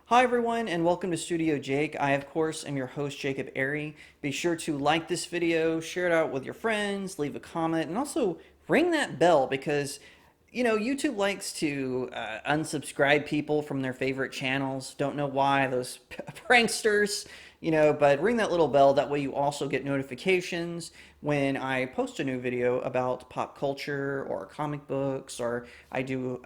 Hi everyone and welcome to StudioJake. I of course am your host Jacob Airy. Be sure to like this video, share it out with your friends, leave a comment, and also ring that bell because YouTube likes to unsubscribe people from their favorite channels. Don't know why, those pranksters, but ring that little bell. That way you also get notifications when I post a new video about pop culture or comic books, or I do,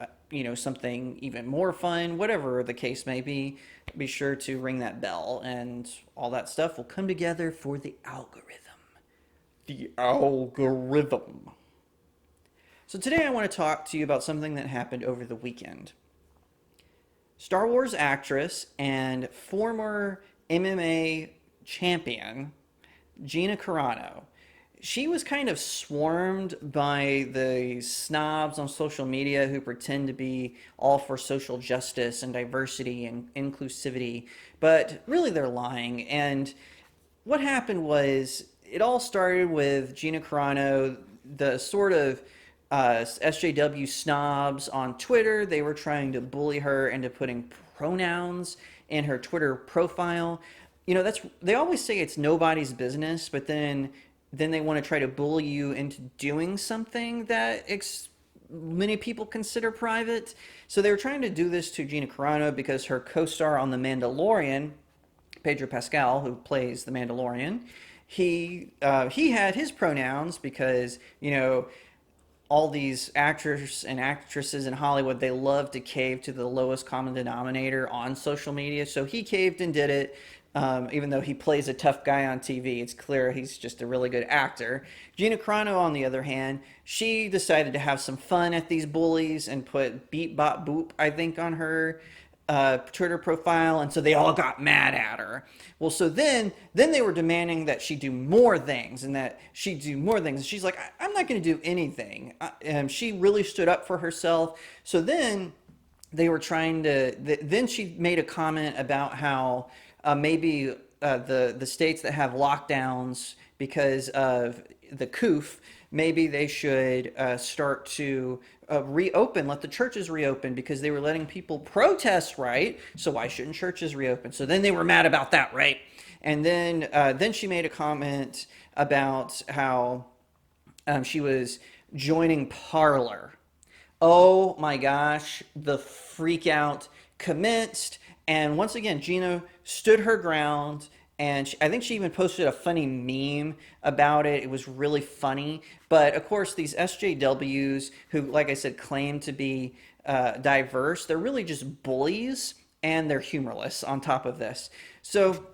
something even more fun, whatever the case may be. Be sure to ring that bell and all that stuff will come together for the algorithm. The algorithm. So today I want to talk to you about something that happened over the weekend. Star Wars actress and former MMA champion Gina Carano. She was kind of swarmed by the snobs on social media who pretend to be all for social justice and diversity and inclusivity, but really they're lying. And what happened was it all started with Gina Carano, the sort of SJW snobs on Twitter. They were trying to bully her into putting pronouns in her Twitter profile. They always say it's nobody's business, but then they want to try to bully you into doing something that many people consider private. So they were trying to do this to Gina Carano because her co-star on The Mandalorian, Pedro Pascal, who plays the Mandalorian, he had his pronouns because all these actors and actresses in Hollywood, they love to cave to the lowest common denominator on social media. So he caved and did it. Even though he plays a tough guy on TV, it's clear he's just a really good actor. Gina Carano, on the other hand, she decided to have some fun at these bullies and put beep bop boop, I think, on her Twitter profile, and so they all got mad at her. Well, so then they were demanding that she do more things and that she do more things. And she's like, I'm not going to do anything. And she really stood up for herself. So then they were trying to. Then she made a comment about how maybe the states that have lockdowns because of the coof, maybe they should start to reopen, let the churches reopen because they were letting people protest, right? So why shouldn't churches reopen? So then they were mad about that, right? And then she made a comment about how she was joining Parlor. Oh my gosh, the freak out commenced. And once again, Gina stood her ground. And I think she even posted a funny meme about it. It was really funny. But of course, these SJWs who, like I said, claim to be diverse, they're really just bullies and they're humorless on top of this. So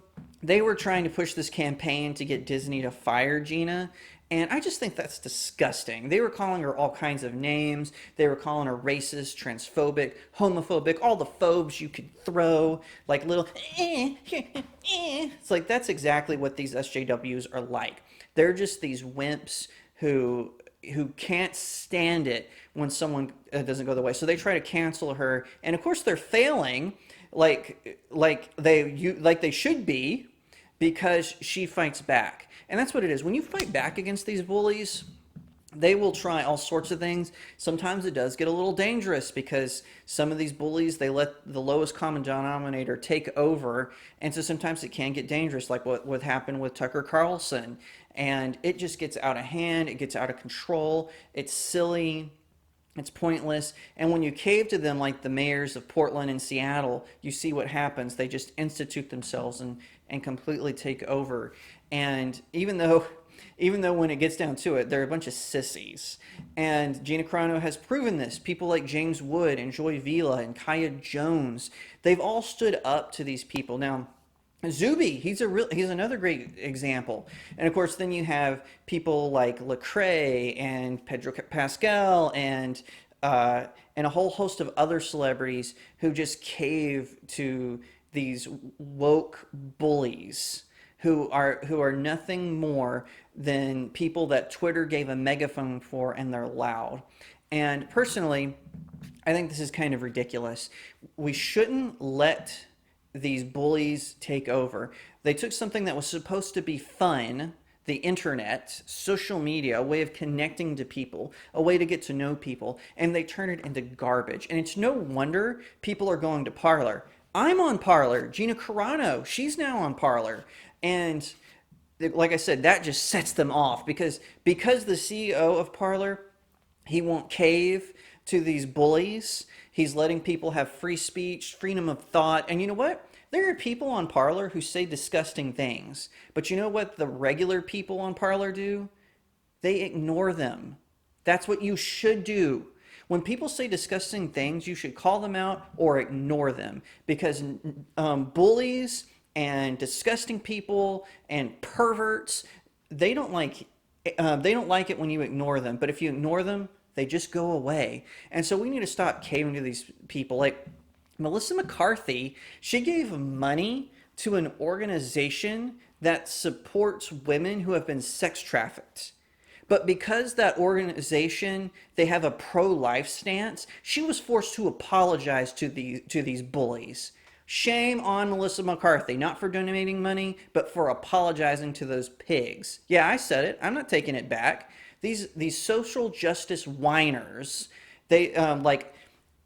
they were trying to push this campaign to get Disney to fire Gina. And I just think that's disgusting. They were calling her all kinds of names. They were calling her racist, transphobic, homophobic, all the phobes you could throw, like little It's like that's exactly what these SJWs are like. They're just these wimps who can't stand it when someone doesn't go the way. So they try to cancel her, and of course they're failing, like they should be, because she fights back. And that's what it is. When you fight back against these bullies, they will try all sorts of things. Sometimes it does get a little dangerous because some of these bullies, they let the lowest common denominator take over. And so sometimes it can get dangerous, like what happened with Tucker Carlson. And it just gets out of hand. It gets out of control. It's silly. It's pointless. And when you cave to them like the mayors of Portland and Seattle, you see what happens. They just institute themselves and completely take over. And even though when it gets down to it, they're a bunch of sissies. And Gina Carano has proven this. People like James Wood and Joy Vila and Kaya Jones, they've all stood up to these people. Now, Zuby, he's another great example. And of course, then you have people like Lecrae and Pedro Pascal and a whole host of other celebrities who just cave to these woke bullies who are nothing more than people that Twitter gave a megaphone for, and they're loud. And personally, I think this is kind of ridiculous. We shouldn't let these bullies take over. They took something that was supposed to be fun, the internet, social media, a way of connecting to people, a way to get to know people, and they turn it into garbage. And it's no wonder people are going to Parler. I'm on Parler. Gina Carano, she's now on Parler. And like I said, that just sets them off because the CEO of Parler, he won't cave to these bullies. He's letting people have free speech, freedom of thought. And you know what? There are people on Parler who say disgusting things. But you know what the regular people on Parler do? They ignore them. That's what you should do. When people say disgusting things, you should call them out or ignore them, because bullies and disgusting people and perverts, they don't like it when you ignore them. But if you ignore them, they just go away. And so we need to stop caving to these people. Like Melissa McCarthy, she gave money to an organization that supports women who have been sex trafficked. But because that organization, they have a pro-life stance, she was forced to apologize to these bullies. Shame on Melissa McCarthy, not for donating money, but for apologizing to those pigs. Yeah, I said it. I'm not taking it back. These social justice whiners, they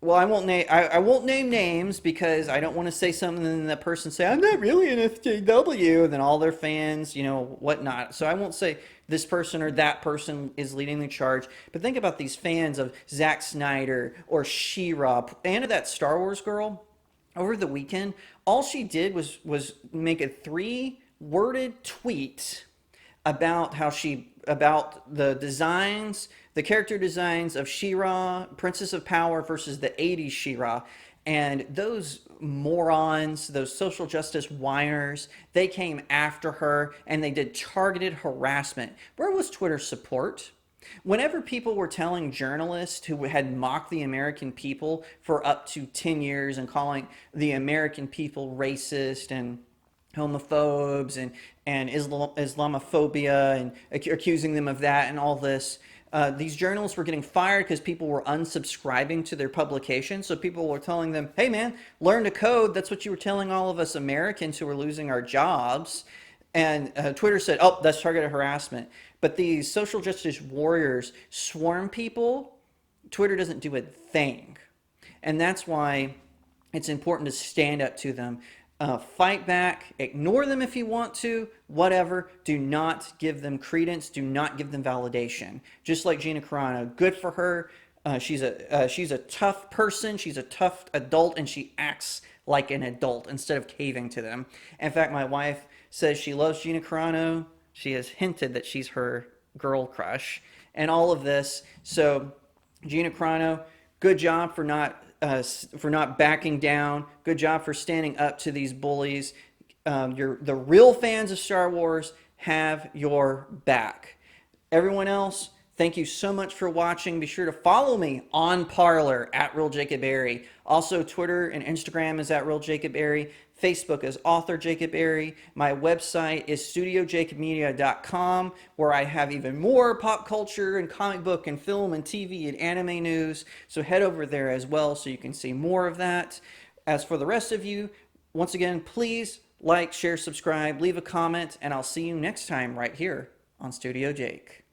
well, I won't name names because I don't want to say something and that person say, I'm not really an SJW, and then all their fans, whatnot. So I won't say this person or that person is leading the charge. But think about these fans of Zack Snyder or She-Ra and of that Star Wars girl. Over the weekend, all she did was make a 3-worded tweet about the designs, the character designs of She-Ra, Princess of Power versus the 80s She-Ra. And those morons, those social justice whiners, they came after her and they did targeted harassment. Where was Twitter's support? Whenever people were telling journalists who had mocked the American people for up to 10 years and calling the American people racist and homophobes and Islamophobia and accusing them of that and all this, these journalists were getting fired because people were unsubscribing to their publication. So people were telling them, hey man, learn to code. That's what you were telling all of us Americans who were losing our jobs. And Twitter said, oh, that's targeted harassment. But these social justice warriors swarm people. Twitter doesn't do a thing. And that's why it's important to stand up to them. Fight back, ignore them if you want to, whatever. Do not give them credence. Do not give them validation. Just like Gina Carano, good for her. She's a tough person. She's a tough adult, and she acts like an adult instead of caving to them. In fact, my wife says she loves Gina Carano. She has hinted that she's her girl crush and all of this. So Gina Carano, good job for not backing down. Good job for standing up to these bullies. The real fans of Star Wars have your back. Everyone else, thank you so much for watching. Be sure to follow me on Parler at RealJakebArry. Also, Twitter and Instagram is at RealJakebArry. Facebook is Author Jacob Arry. My website is StudioJakeMedia.com, where I have even more pop culture and comic book and film and TV and anime news. So head over there as well so you can see more of that. As for the rest of you, once again, please like, share, subscribe, leave a comment, and I'll see you next time right here on Studio Jake.